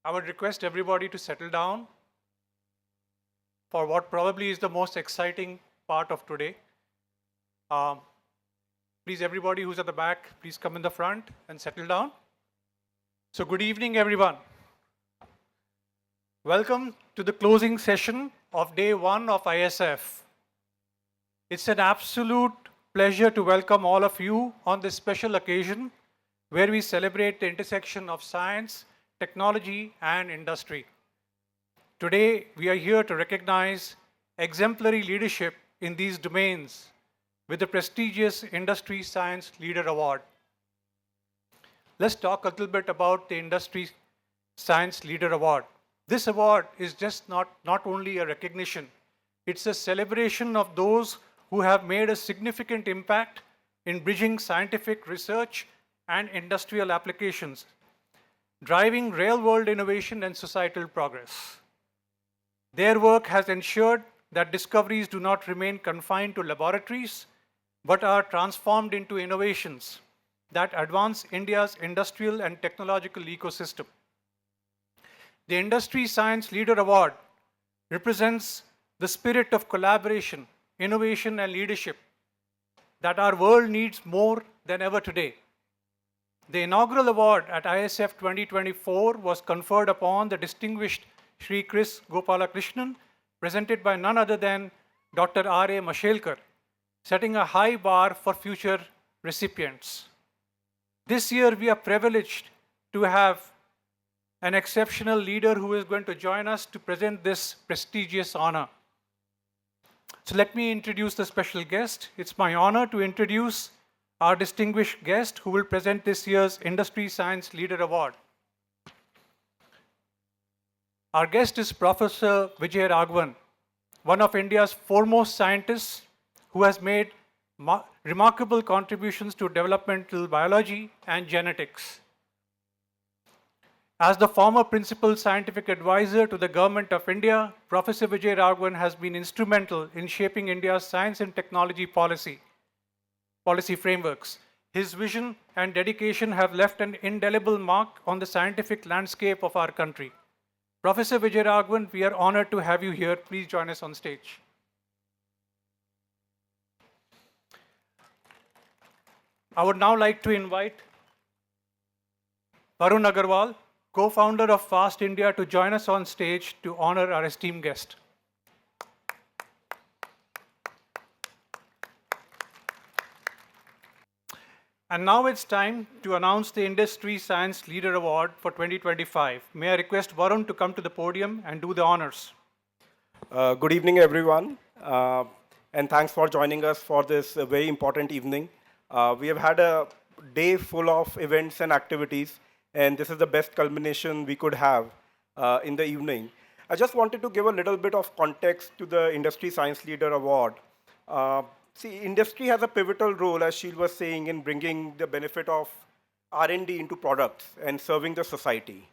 I would request everybody to settle down for what probably is the most exciting part of today. Um, Please, everybody who's at the back, please come in the front and settle down. So good evening, everyone. Welcome to the closing session of day one of ISF. It's an absolute pleasure to welcome all of you on this special occasion where we celebrate the intersection of science, technology, and industry. Today, we are here to recognize exemplary leadership in these domains with the prestigious Industry Science Leader Award. Let's talk a little bit about the Industry Science Leader Award. This award is just not only a recognition, it's a celebration of those who have made a significant impact in bridging scientific research and industrial applications, driving real-world innovation and societal progress. Their work has ensured that discoveries do not remain confined to laboratories, but are transformed into innovations that advance India's industrial and technological ecosystem. The Industry Science Leader Award represents the spirit of collaboration, innovation, and leadership that our world needs more than ever today. The inaugural award at ISF 2024 was conferred upon the distinguished Shri Chris Gopalakrishnan, presented by none other than Dr. R.A. Mashelkar, setting a high bar for future recipients. This year, we are privileged to have an exceptional leader who is going to join us to present this prestigious honor. So let me introduce the special guest. It's my honor to introduce our distinguished guest who will present this year's Industry Science Leader Award. Our guest is Professor Vijay Raghavan, one of India's foremost scientists who has made remarkable contributions to developmental biology and genetics. As the former principal scientific advisor to the Government of India, Professor Vijay Raghavan has been instrumental in shaping India's science and technology policy frameworks. His vision and dedication have left an indelible mark on the scientific landscape of our country. Professor Vijay Raghavan, we are honored to have you here. Please join us on stage. I would now like to invite Varun Agarwal, co-founder of Fast India, to join us on stage to honor our esteemed guest. And now it's time to announce the Industry Science Leader Award for 2025. May I request Varun to come to the podium and do the honors. Good evening, everyone, and thanks for joining us for this very important evening. We have had a day full of events and activities, and this is the best culmination we could have in the evening. I just wanted to give a little bit of context to the Industry Science Leader Award. See, industry has a pivotal role, as Sheil was saying, in bringing the benefit of R&D into products and serving the society.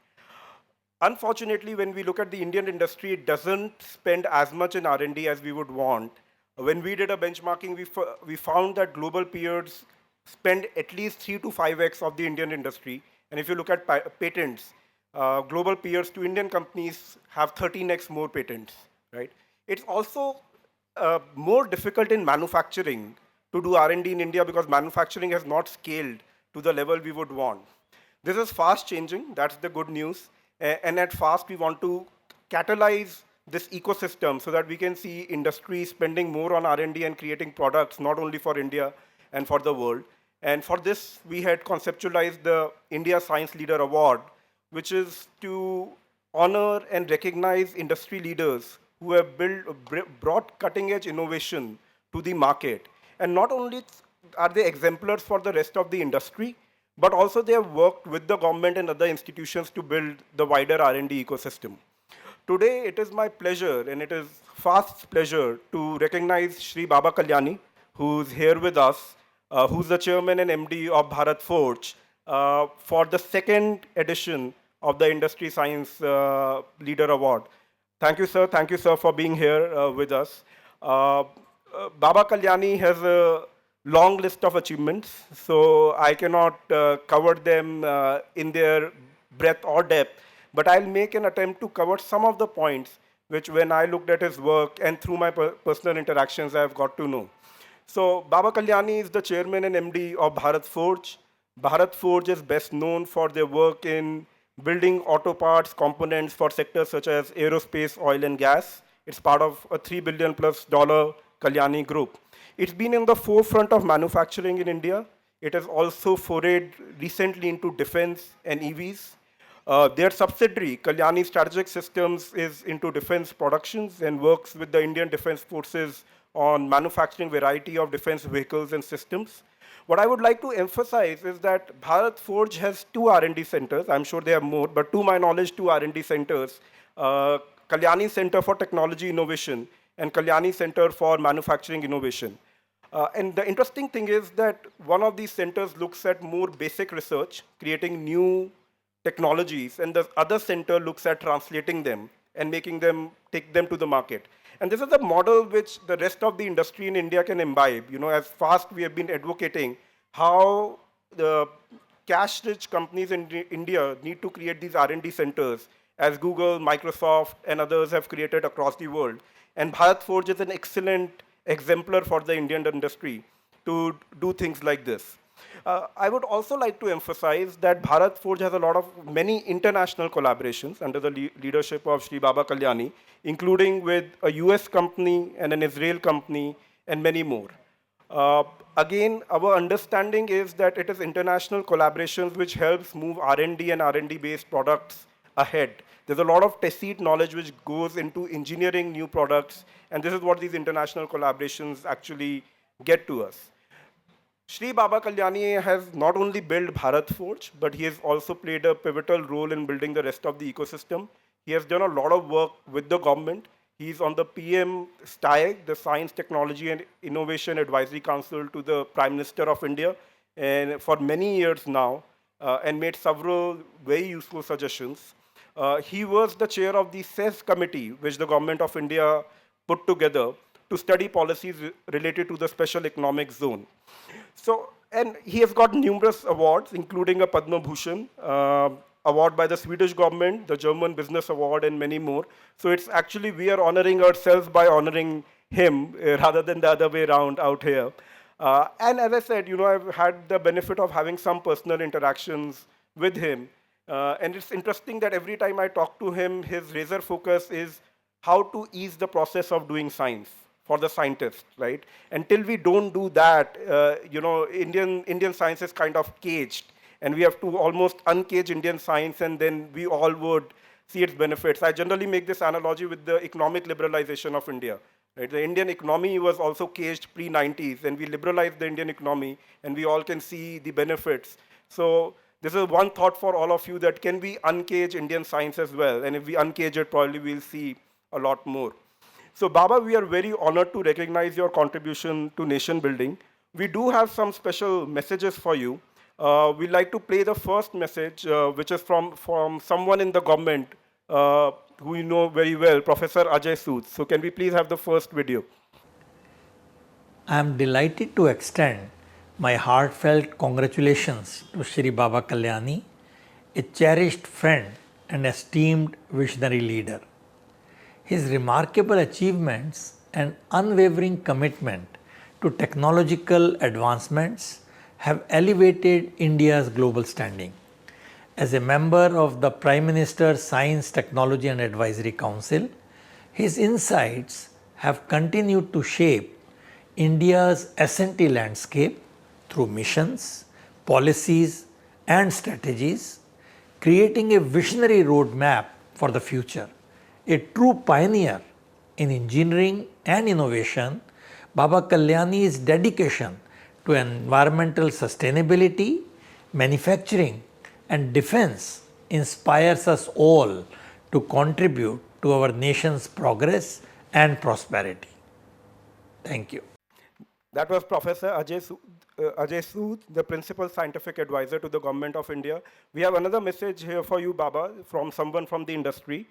Unfortunately, when we look at the Indian industry, it doesn't spend as much in R&D as we would want. When we did a benchmarking, we found that global peers spend at least 3 to 5x of the Indian industry. And if you look at patents, global peers to Indian companies have 13x more patents, right? It's also more difficult in manufacturing to do R&D in India because manufacturing has not scaled to the level we would want. This is fast changing, that's the good news. And at Fast, we want to catalyze this ecosystem so that we can see industry spending more on R&D and creating products, not only for India and for the world. And for this, we had conceptualized the India Science Leader Award, which is to honor and recognize industry leaders who have brought cutting-edge innovation to the market. And not only are they exemplars for the rest of the industry, but also they have worked with the government and other institutions to build the wider R&D ecosystem. Today, it is my pleasure, and it is Fast's pleasure, to recognize Shri Baba Kalyani, who's here with us, who's the chairman and MD of Bharat Forge, for the second edition of the Industry Science Leader Award. Thank you, sir. Thank you, sir, for being here with us. Baba Kalyani has a long list of achievements, so I cannot cover them in their breadth or depth. but I'll make an attempt to cover some of the points which, when I looked at his work and through my personal interactions, I've got to know. So, Baba Kalyani is the chairman and MD of Bharat Forge. Bharat Forge is best known for their work in building auto parts components for sectors such as aerospace, oil, and gas. It's part of a $3 billion plus Kalyani group. It's been in the forefront of manufacturing in India. It has also forayed recently into defense and EVs. Their subsidiary, Kalyani Strategic Systems, is into defense productions and works with the Indian Defense Forces on manufacturing variety of defense vehicles and systems. What I would like to emphasize is that Bharat Forge has two R&D centers. I'm sure they have more, but to my knowledge, two R&D centers. Kalyani Center for Technology Innovation and Kalyani Center for Manufacturing Innovation. And the interesting thing is that one of these centers looks at more basic research, creating new technologies, and the other center looks at translating them and making them, take them to the market. And this is a model which the rest of the industry in India can imbibe. You know, as fast we have been advocating how the cash-rich companies in India need to create these R&D centers, as Google, Microsoft, and others have created across the world. And Bharat Forge is an excellent exemplar for the Indian industry to do things like this. I would also like to emphasize that Bharat Forge has a lot of many international collaborations under the leadership of Shri Baba Kalyani, including with a US company and an Israel company and many more. Again, our understanding is that it is international collaborations which helps move R&D and R&D based products ahead. There's a lot of tacit knowledge which goes into engineering new products, and this is what these international collaborations actually get to us. Shri Baba Kalyani has not only built Bharat Forge, but he has also played a pivotal role in building the rest of the ecosystem. He has done a lot of work with the government. He's on the PM STIAG, the Science, Technology and Innovation Advisory Council to the Prime Minister of India, and for many years now, and made several very useful suggestions. He was the chair of the CES committee, which the government of India put together to study policies related to the special economic zone. So, and he has got numerous awards, including a Padma Bhushan award by the Swedish government, the German Business Award, and many more. So it's actually, we are honoring ourselves by honoring him rather than the other way around out here. And as I said, you know, I've had the benefit of having some personal interactions with him. And it's interesting that every time I talk to him, his razor focus is how to ease the process of doing science for the scientists, right? Until we don't do that, you know, Indian science is kind of caged, and we have to almost uncage Indian science, and then we all would see its benefits. I generally make this analogy with the economic liberalization of India. Right? The Indian economy was also caged pre-90s, and we liberalized the Indian economy, and we all can see the benefits. So this is one thought for all of you, that can we uncage Indian science as well? And if we uncage it, probably we'll see a lot more. So Baba, we are very honored to recognize your contribution to nation building. We do have some special messages for you. We'd like to play the first message, which is from someone in the government who you know very well, Professor Ajay Sood. So can we please have the first video? I am delighted to extend my heartfelt congratulations to Shri Baba Kalyani, a cherished friend and esteemed visionary leader. His remarkable achievements and unwavering commitment to technological advancements have elevated India's global standing. As a member of the Prime Minister's Science, Technology and Advisory Council, his insights have continued to shape India's S&T landscape through missions, policies and strategies, creating a visionary roadmap for the future. A true pioneer in engineering and innovation, Baba Kalyani's dedication to environmental sustainability, manufacturing and defense inspires us all to contribute to our nation's progress and prosperity. Thank you. That was Professor Ajay Sood, the Principal Scientific Advisor to the Government of India. We have another message here for you, Baba, from someone from the industry.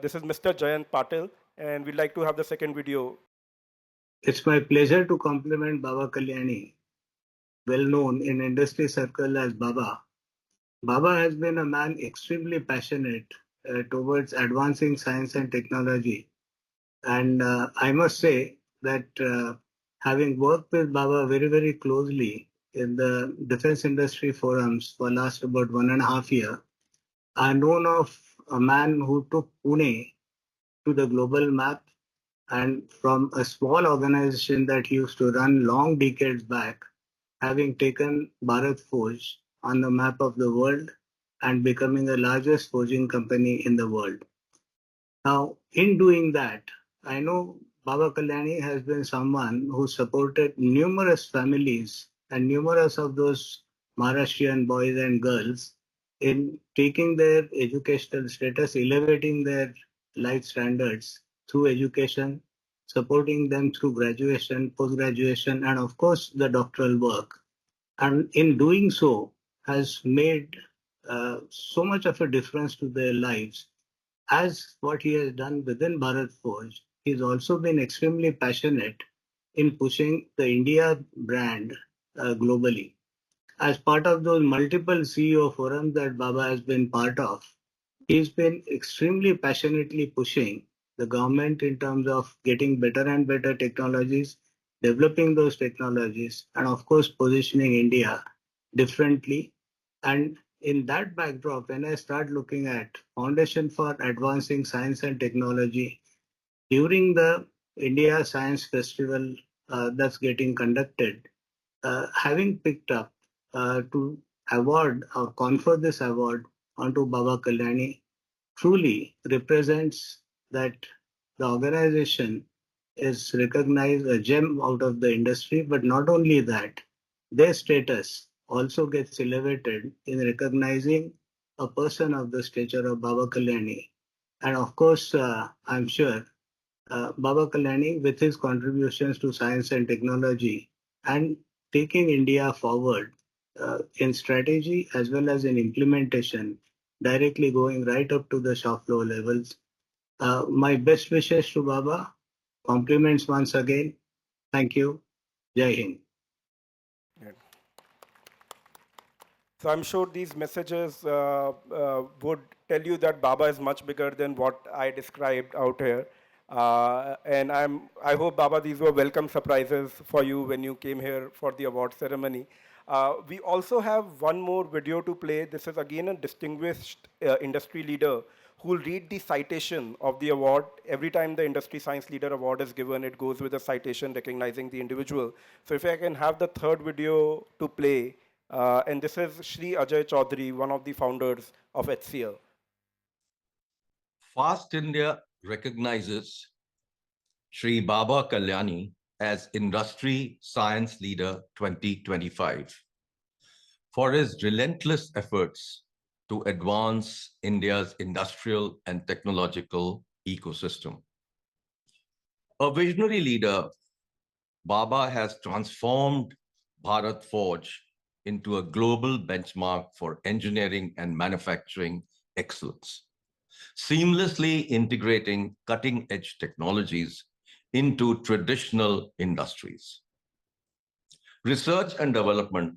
This is Mr. Jayant Patil, and we'd like to have the second video. It's my pleasure to compliment Baba Kalyani, well known in industry circle as Baba. Baba has been a man extremely passionate towards advancing science and technology. And I must say that having worked with Baba very, very closely in the defense industry forums for last about 1.5 years, I known of a man who took Pune to the global map, and from a small organization that he used to run long decades back, having taken Bharat Forge on the map of the world and becoming the largest forging company in the world. Now, in doing that, I know Baba Kalyani has been someone who supported numerous families and numerous of those Maharashtrian boys and girls in taking their educational status, elevating their life standards through education, supporting them through graduation, post graduation, and of course the doctoral work. And in doing so, has made so much of a difference to their lives as what he has done within Bharat Forge. He's also been extremely passionate in pushing the India brand globally. As part of those multiple CEO forums that Baba has been part of, he's been extremely passionately pushing the government in terms of getting better and better technologies, developing those technologies, and of course, positioning India differently. And in that backdrop, when I start looking at Foundation for Advancing Science and Technology during the India Science Festival that's getting conducted, having picked up to award or confer this award onto Baba Kalyani truly represents that the organization is recognized a gem out of the industry, but not only that, their status also gets elevated in recognizing a person of the stature of Baba Kalyani. And of course, I'm sure Baba Kalyani, with his contributions to science and technology and taking India forward in strategy as well as in implementation, directly going right up to the shop floor levels. My best wishes to Baba. Compliments once again. Thank you. Jai Hind. So I'm sure these messages would tell you that Baba is much bigger than what I described out here. And I hope, Baba, these were welcome surprises for you when you came here for the award ceremony. We also have one more video to play. This is again a distinguished industry leader who will read the citation of the award. Every time the Industry Science Leader Award is given, it goes with a citation recognizing the individual. So if I can have the third video to play, and this is Shri Ajay Chaudhary, one of the founders of HCL. Fast India recognizes Shri Baba Kalyani as Industry Science Leader 2025 for his relentless efforts to advance India's industrial and technological ecosystem. A visionary leader, Baba has transformed Bharat Forge into a global benchmark for engineering and manufacturing excellence, seamlessly integrating cutting-edge technologies into traditional industries. Research and development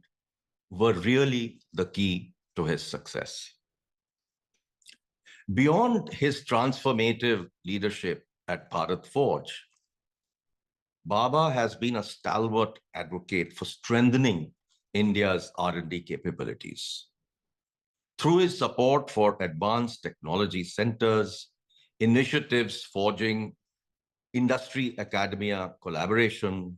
were really the key to his success. Beyond his transformative leadership at Bharat Forge, Baba has been a stalwart advocate for strengthening India's R&D capabilities. Through his support for advanced technology centers, initiatives forging industry academia collaboration,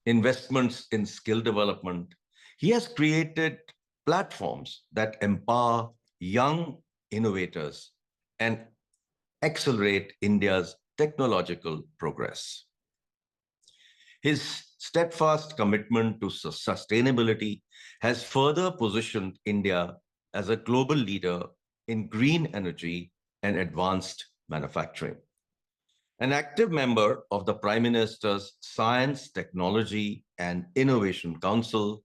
investments in skill development, he has created platforms that empower young innovators and accelerate India's technological progress. His steadfast commitment to sustainability has further positioned India as a global leader in green energy and advanced manufacturing. An active member of the Prime Minister's Science, Technology and Innovation Council,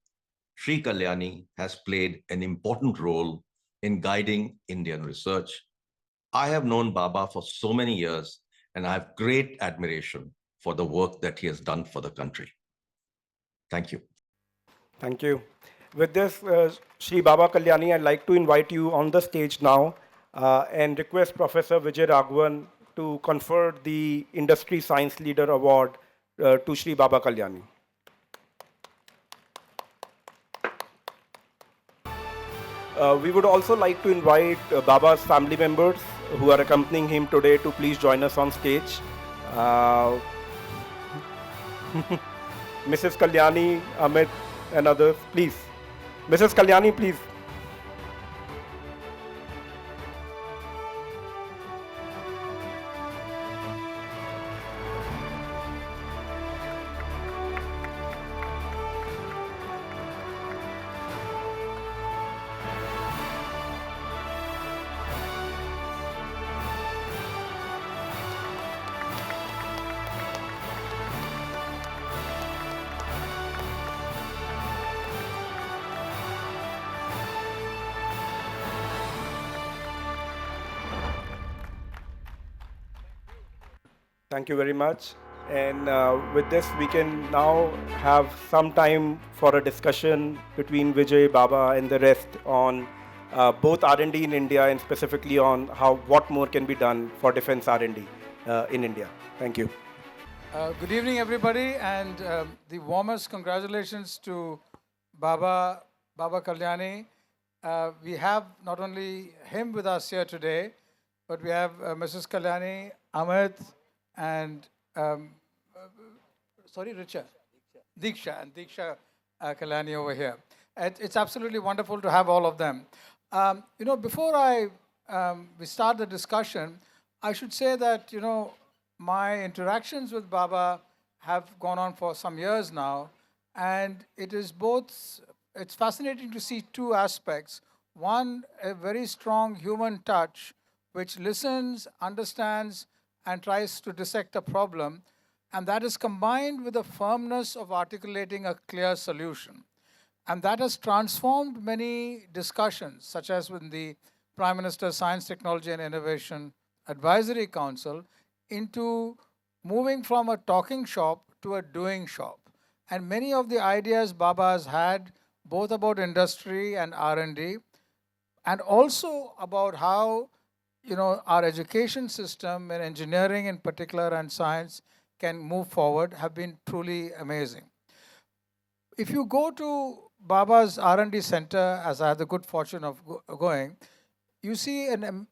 Shri Kalyani has played an important role in guiding Indian research. I have known Baba for so many years, and I have great admiration for the work that he has done for the country. Thank you. Thank you. With this, Shri Baba Kalyani, I'd like to invite you on the stage now and request Professor Vijay Raghavan to confer the Industry Science Leader Award to Shri Baba Kalyani. We would also like to invite Baba's family members who are accompanying him today to please join us on stage. Mrs. Kalyani, Amit, and others, please. Mrs. Kalyani, please. Thank you very much. And with this, we can now have some time for a discussion between Vijay, Baba, and the rest on both R&D in India and specifically on what more can be done for defense R&D in India. Thank you. Good evening, everybody, and the warmest congratulations to Baba Kalyani. We have not only him with us here today, but we have Mrs. Kalyani, Amit, and Richa, Diksha Kalyani over here. It's absolutely wonderful to have all of them. Before we start the discussion, I should say that my interactions with Baba have gone on for some years now, and it's fascinating to see two aspects. One, a very strong human touch, which listens, understands, and tries to dissect a problem, and that is combined with the firmness of articulating a clear solution. And that has transformed many discussions, such as with the Prime Minister's Science, Technology and Innovation Advisory Council, into moving from a talking shop to a doing shop. And many of the ideas Baba has had, both about industry and R&D, and also about how our education system and engineering in particular and science can move forward, have been truly amazing. If you go to Baba's R&D center, as I had the good fortune of going, you see an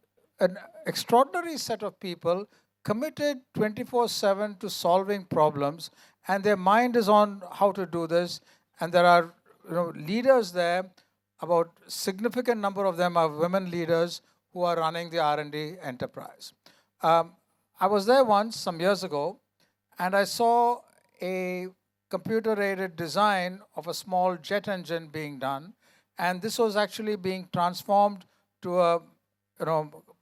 extraordinary set of people committed 24/7 to solving problems, and their mind is on how to do this. And there are leaders there, about significant number of them are women leaders who are running the R&D enterprise. I was there once, some years ago, and I saw a computer-aided design of a small jet engine being done, and this was actually being transformed to a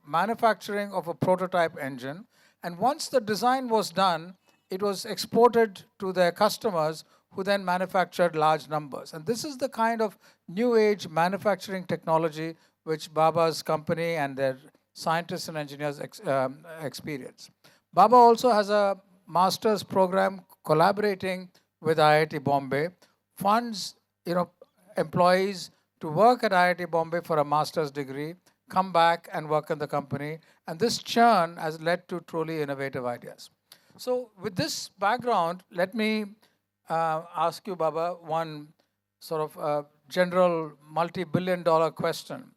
manufacturing of a prototype engine. And once the design was done, it was exported to their customers, who then manufactured large numbers. And this is the kind of new age manufacturing technology which Baba's company and their scientists and engineers experience. Baba also has a master's program collaborating with IIT Bombay, funds employees to work at IIT Bombay for a master's degree, come back and work in the company. And this churn has led to truly innovative ideas. So with this background, let me ask you, Baba, one sort of general multi-billion-dollar question.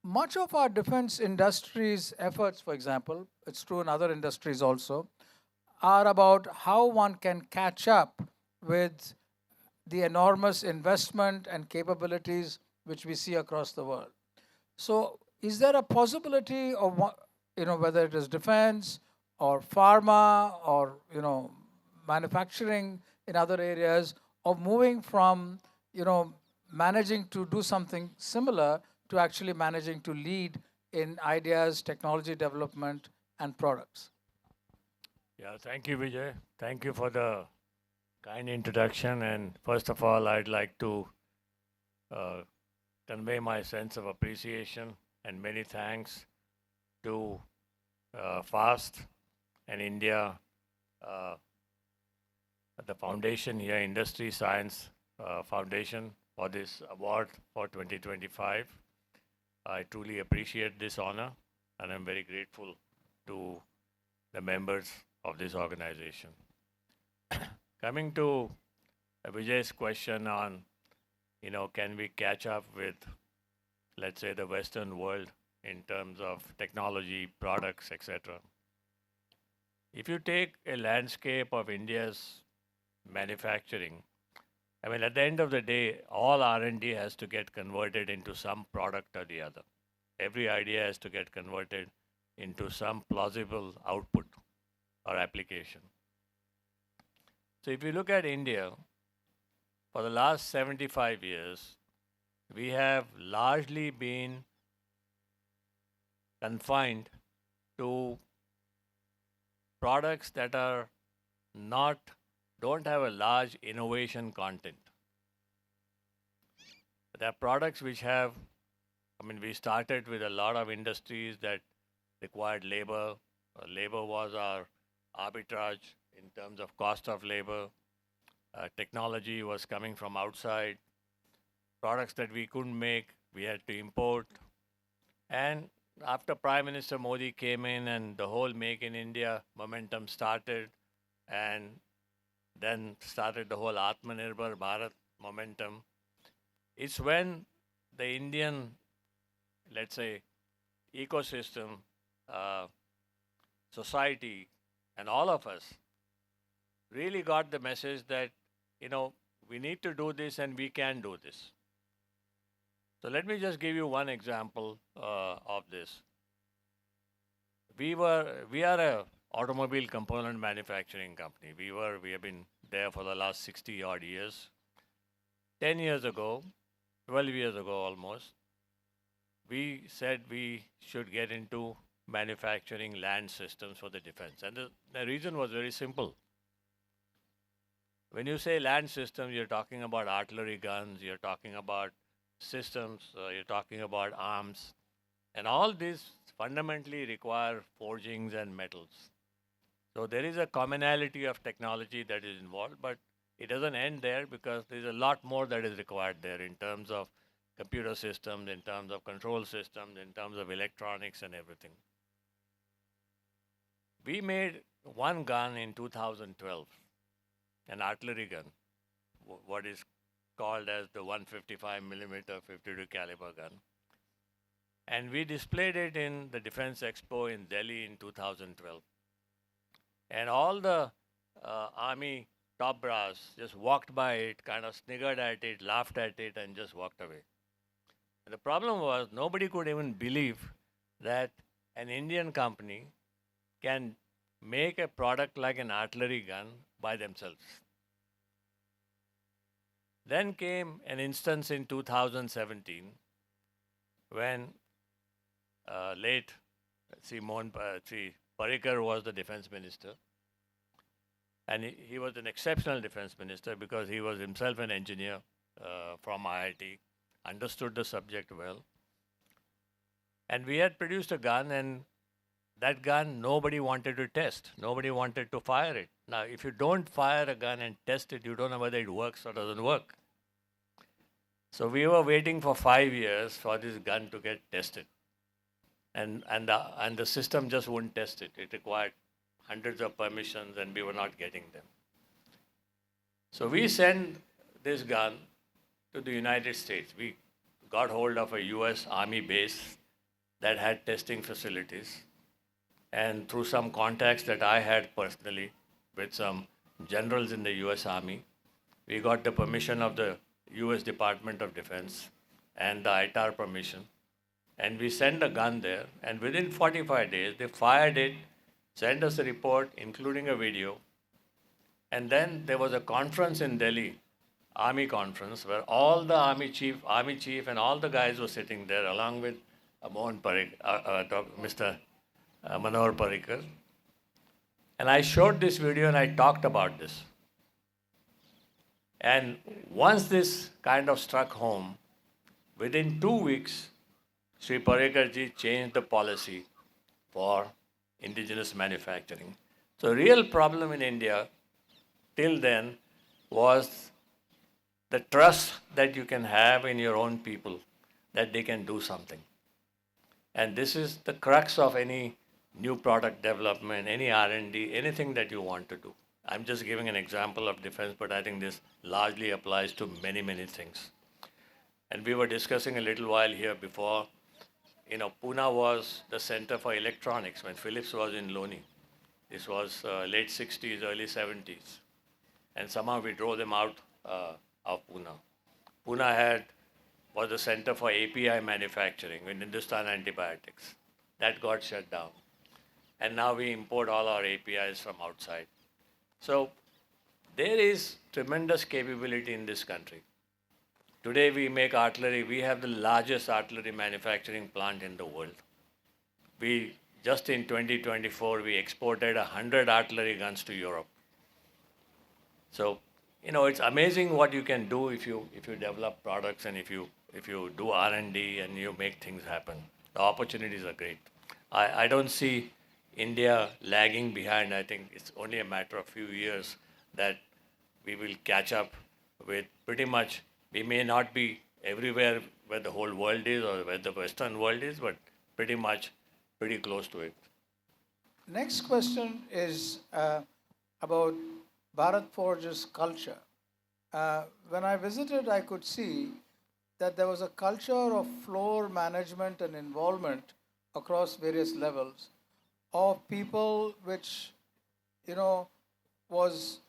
Much of our defense industry's efforts, for example, it's true in other industries also, are about how one can catch up with the enormous investment and capabilities which we see across the world. So is there a possibility of, whether it is defense or pharma or, manufacturing in other areas, of moving from, managing to do something similar to actually managing to lead in ideas, technology development, and products? Yeah, thank you, Vijay. Thank you for the kind introduction. And first of all, I'd like to convey my sense of appreciation and many thanks to FAST and India, the foundation here, Industry Science Foundation, for this award for 2025. I truly appreciate this honor and I'm very grateful to the members of this organization. Coming to Vijay's question on, can we catch up with, let's say, the Western world in terms of technology, products, etc. If you take a landscape of India's manufacturing, I mean, at the end of the day, all R&D has to get converted into some product or the other. Every idea has to get converted into some plausible output or application. So if you look at India, for the last 75 years, we have largely been confined to products that are not, don't have a large innovation content. There are products which have, I mean, we started with a lot of industries that required labor. Labor was our arbitrage in terms of cost of labor. Technology was coming from outside. Products that we couldn't make, we had to import. And after Prime Minister Modi came in and the whole Make in India momentum started, and then started the whole Atmanirbhar Bharat momentum, it's when the Indian, let's say, ecosystem, society, and all of us really got the message that, we need to do this and we can do this. So let me just give you one example of this. We are a automobile component manufacturing company. We have been there for the last 60 odd years. 10 years ago, 12 years ago almost, we said we should get into manufacturing land systems for the defense. And the reason was very simple. When you say land systems, you're talking about artillery guns, you're talking about systems, you're talking about arms. And all these fundamentally require forgings and metals. So there is a commonality of technology that is involved, but it doesn't end there because there's a lot more that is required there in terms of computer systems, in terms of control systems, in terms of electronics and everything. We made one gun in 2012, an artillery gun, what is called as the 155 millimeter 52 caliber gun. And we displayed it in the Defense Expo in Delhi in 2012. And all the army top brass just walked by it, kind of sniggered at it, laughed at it, and just walked away. And the problem was nobody could even believe that an Indian company can make a product like an artillery gun by themselves. Then came an instance in 2017 when late Sri Parikar was the defense minister. And he was an exceptional defense minister because he was himself an engineer from IIT, understood the subject well. And we had produced a gun, and that gun nobody wanted to test. Nobody wanted to fire it. Now, if you don't fire a gun and test it, you don't know whether it works or doesn't work. So we were waiting for 5 years for this gun to get tested. And the system just wouldn't test it. It required hundreds of permissions and we were not getting them. So we sent this gun to the United States. We got hold of a US Army base that had testing facilities. And through some contacts that I had personally with some generals in the US Army, we got the permission of the US Department of Defense and the ITAR permission. And we sent a gun there, and within 45 days, they fired it, sent us a report, including a video. And then there was a conference in Delhi, Army conference, where all the Army chief and all the guys were sitting there, along with Mr. Manohar Parikar. And I showed this video and I talked about this. And once this kind of struck home, within 2 weeks, Shri Parikar ji changed the policy for indigenous manufacturing. So real problem in India till then was the trust that you can have in your own people that they can do something. And this is the crux of any new product development, any R&D, anything that you want to do. I'm just giving an example of defense, but I think this largely applies to many, many things. And we were discussing a little while here before, Pune was the center for electronics when Philips was in Loni. This was late 60s, early 70s. And somehow we drove them out of Pune. Pune was the center for API manufacturing with Hindustan Antibiotics. That got shut down. And now we import all our APIs from outside. So there is tremendous capability in this country. Today we make artillery. We have the largest artillery manufacturing plant in the world. We just in 2024 we exported 100 artillery guns to Europe. So it's amazing what you can do if you develop products and if you do R&D and you make things happen. The opportunities are great. I don't see India lagging behind. I think it's only a matter of few years that we will catch up with pretty much. We may not be everywhere where the whole world is or where the Western world is, but pretty close to it. Next question is about Bharat Forge's culture. When I visited, I could see that there was a culture of floor management and involvement across various levels of people which, was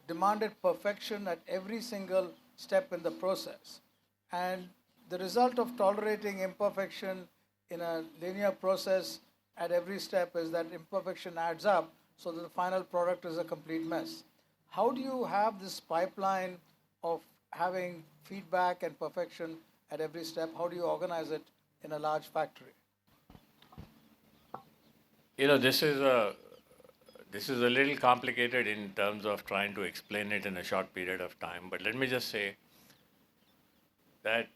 demanded perfection at every single step in the process. And the result of tolerating imperfection in a linear process at every step is that imperfection adds up so that the final product is a complete mess. How do you have this pipeline of having feedback and perfection at every step? How do you organize it in a large factory? This is a little complicated in terms of trying to explain it in a short period of time. But let me just say that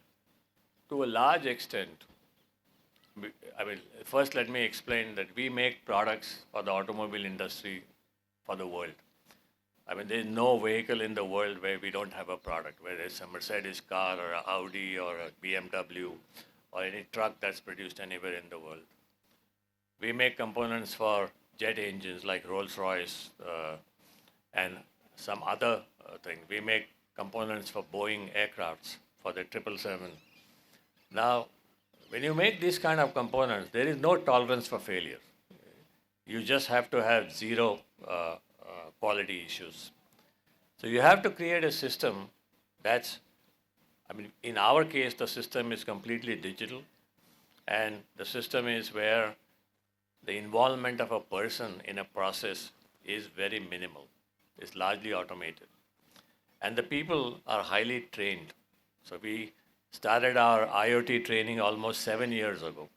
to a large extent, first let me explain that we make products for the automobile industry for the world. There's no vehicle in the world where we don't have a product, whether it's a Mercedes car or an Audi or a BMW or any truck that's produced anywhere in the world. We make components for jet engines like Rolls-Royce and some other thing. We make components for Boeing aircrafts, for the 777. Now, when you make these kind of components, there is no tolerance for failure. You just have to have zero quality issues. So you have to create a system that's, in our case, the system is completely digital, and the system is where the involvement of a person in a process is very minimal. It's largely automated. And the people are highly trained. So we started our IoT training almost 7 years ago.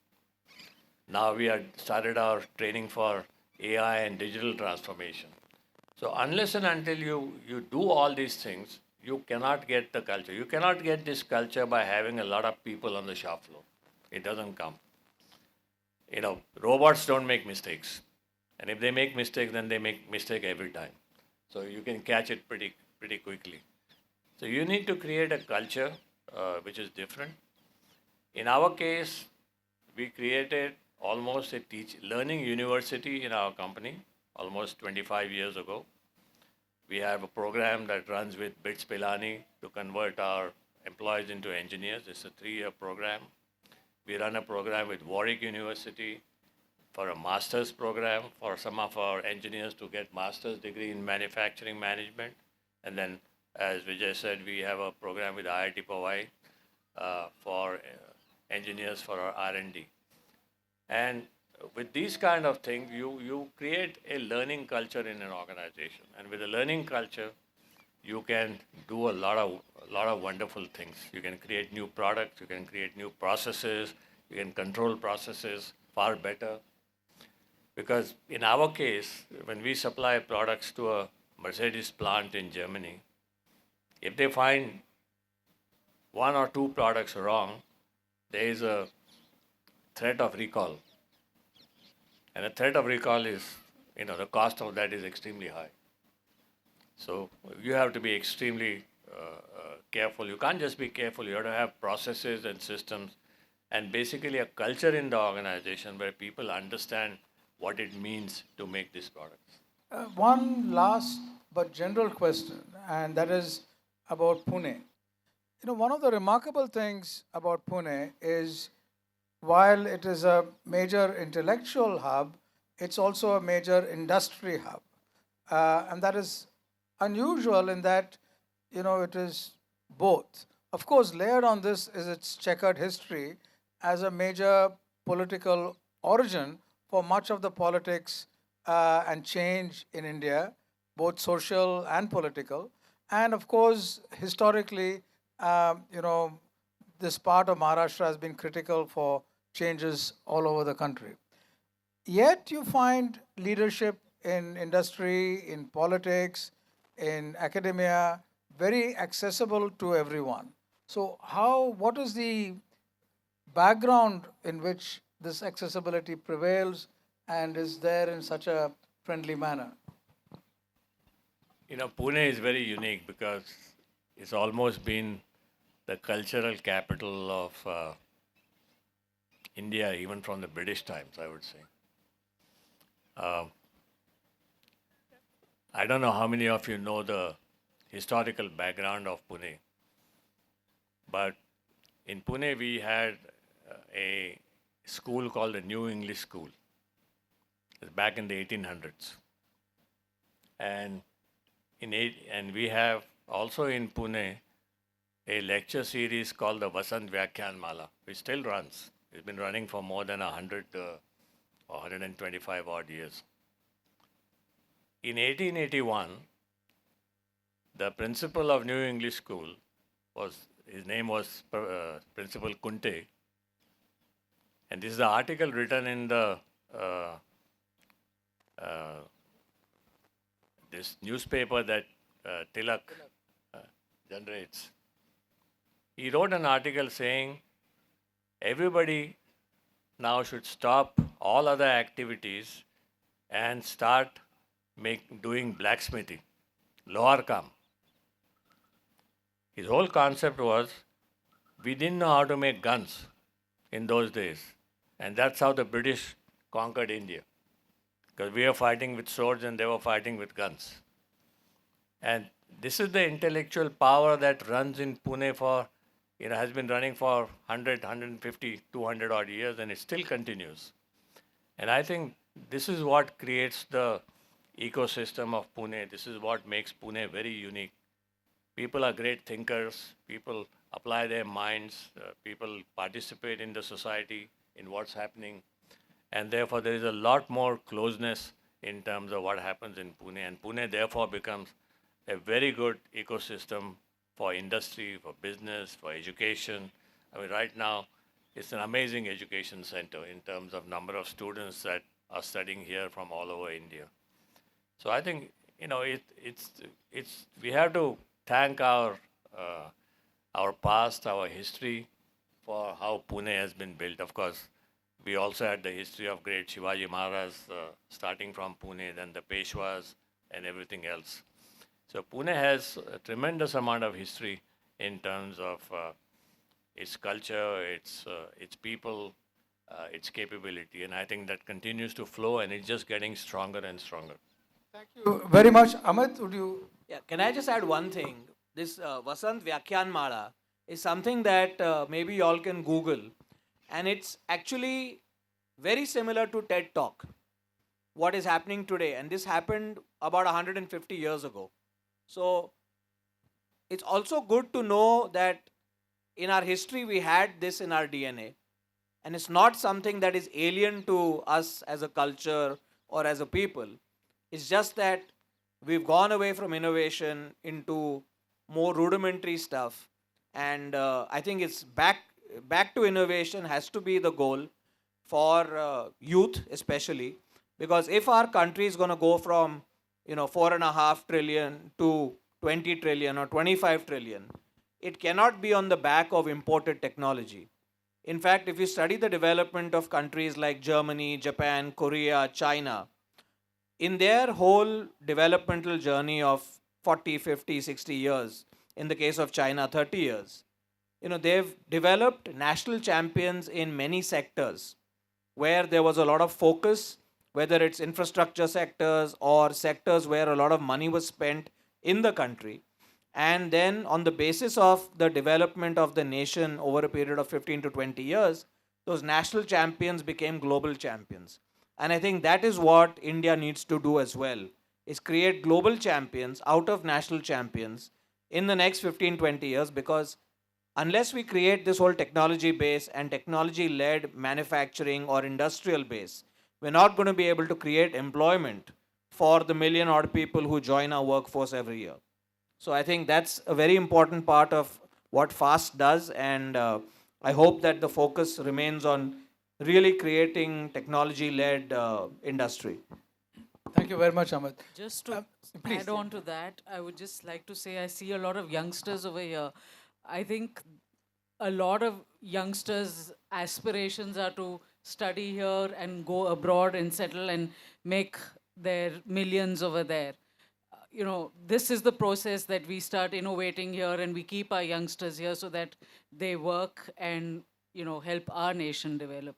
Now we have started our training for AI and digital transformation. So unless and until you do all these things, you cannot get the culture. You cannot get this culture by having a lot of people on the shop floor. It doesn't come. Robots don't make mistakes. And if they make mistakes, then they make mistake every time. So you can catch it pretty quickly. So you need to create a culture which is different. In our case, we created almost a learning university in our company almost 25 years ago. We have a program that runs with BITS Pilani to convert our employees into engineers. It's a 3-year program. We run a program with Warwick University for a master's program for some of our engineers to get master's degree in manufacturing management. And then, as Vijay said, we have a program with IIT Powai for engineers for our R&D. And with these kind of things, you create a learning culture in an organization. And with a learning culture, you can do a lot of wonderful things. You can create new products, you can create new processes, you can control processes far better. Because in our case, when we supply products to a Mercedes plant in Germany, if they find 1 or 2 products wrong, there is a threat of recall. And the threat of recall is, the cost of that is extremely high. So you have to be extremely careful. You can't just be careful. You have to have processes and systems. and basically a culture in the organization where people understand what it means to make these products. One last but general question, and that is about Pune. One of the remarkable things about Pune is while it is a major intellectual hub, it's also a major industry hub. And that is unusual in that, it is both. Of course, layered on this is its checkered history as a major political origin for much of the politics and change in India, both social and political. And of course, historically, this part of Maharashtra has been critical for changes all over the country. Yet you find leadership in industry, in politics, in academia, very accessible to everyone. So what is the background in which this accessibility prevails and is there in such a friendly manner? Pune is very unique because it's almost been the cultural capital of India, even from the British times, I would say. I don't know how many of you know the historical background of Pune, but in Pune we had a school called the New English School. It's back in the 1800s, and and we have also in Pune a lecture series called the Vasant Vyakhyan Mala, which still runs. It's been running for more than 100 or 125 odd years. In 1881, the principal of New English School his name was Principal Kunte, and this is the article written in the this newspaper that Tilak generates. He wrote an article saying everybody now should stop all other activities and start doing blacksmithing, lohar kam. His whole concept was we didn't know how to make guns in those days, and that's how the British conquered India, because we were fighting with swords and they were fighting with guns. And this is the intellectual power that runs in Pune has been running for 100, 150, 200 odd years, and it still continues. And I think this is what creates the ecosystem of Pune. This is what makes Pune very unique. People are great thinkers. People apply their minds. People participate in the society, in what's happening. And therefore, there is a lot more closeness in terms of what happens in Pune. And Pune, therefore, becomes a very good ecosystem for industry, for business, for education. I mean, right now, it's an amazing education center in terms of number of students that are studying here from all over India. So I think, we have to thank our past, our history, for how Pune has been built. Of course, we also had the history of great Shivaji Maharaj, starting from Pune, then the Peshwas and everything else. So Pune has a tremendous amount of history in terms of its culture, its people, its capability, and I think that continues to flow, and it's just getting stronger and stronger. Thank you very much. Amit, would you? Yeah, can I just add one thing? This Vasant Vyakhyan Mala is something that maybe you all can Google, and it's actually very similar to TED Talk, what is happening today. And this happened about 150 years ago. So it's also good to know that in our history we had this in our DNA. And it's not something that is alien to us as a culture or as a people. It's just that we've gone away from innovation into more rudimentary stuff. And I think it's back to innovation has to be the goal for youth especially. Because if our country is going to go from 4.5 trillion to 20 trillion or 25 trillion, it cannot be on the back of imported technology. In fact, if you study the development of countries like Germany, Japan, Korea, China, in their whole developmental journey of 40, 50, 60 years, in the case of China, 30 years, they've developed national champions in many sectors where there was a lot of focus, whether it's infrastructure sectors or sectors where a lot of money was spent in the country. And then, on the basis of the development of the nation over a period of 15 to 20 years, those national champions became global champions. And I think that is what India needs to do as well, is create global champions out of national champions in the next 15, 20 years, because unless we create this whole technology base and technology led manufacturing or industrial base, we're not going to be able to create employment for the million odd people who join our workforce every year. So I think that's a very important part of what FAST does, and I hope that the focus remains on really creating technology led industry. Thank you very much, Amit. Just to please, add on to that, I would just like to say I see a lot of youngsters over here. I think a lot of youngsters' aspirations are to study here and go abroad and settle and make their millions over there. This is the process that we start innovating here, and we keep our youngsters here so that they work and, help our nation develop.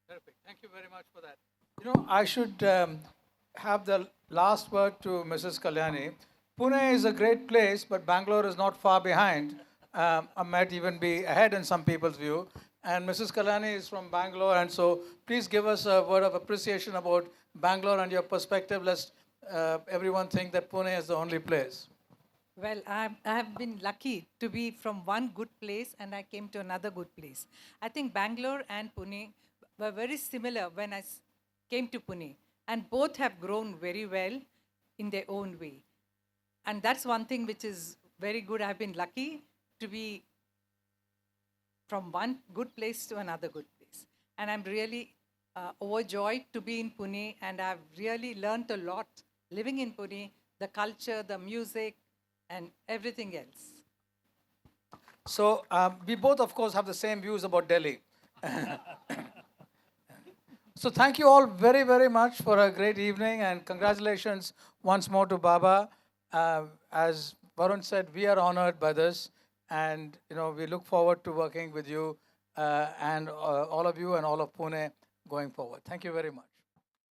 Perfect. Thank you very much for that. I should have the last word to Mrs. Kalyani. Pune is a great place, but Bangalore is not far behind. I might even be ahead in some people's view. And Mrs. Kalyani is from Bangalore, and so please give us a word of appreciation about Bangalore and your perspective. Let's everyone think that Pune is the only place. Well, I have been lucky to be from one good place and I came to another good place. I think Bangalore and Pune were very similar when I came to Pune, and both have grown very well in their own way. And that's one thing which is very good. I've been lucky to be from one good place to another good place. And I'm really overjoyed to be in Pune, and I've really learned a lot living in Pune, the culture, the music, and everything else. So we both, of course, have the same views about Delhi. So thank you all very, very much for a great evening, and congratulations once more to Baba. As Varun said, we are honored by this, and we look forward to working with you and all of you and all of Pune going forward. Thank you very much.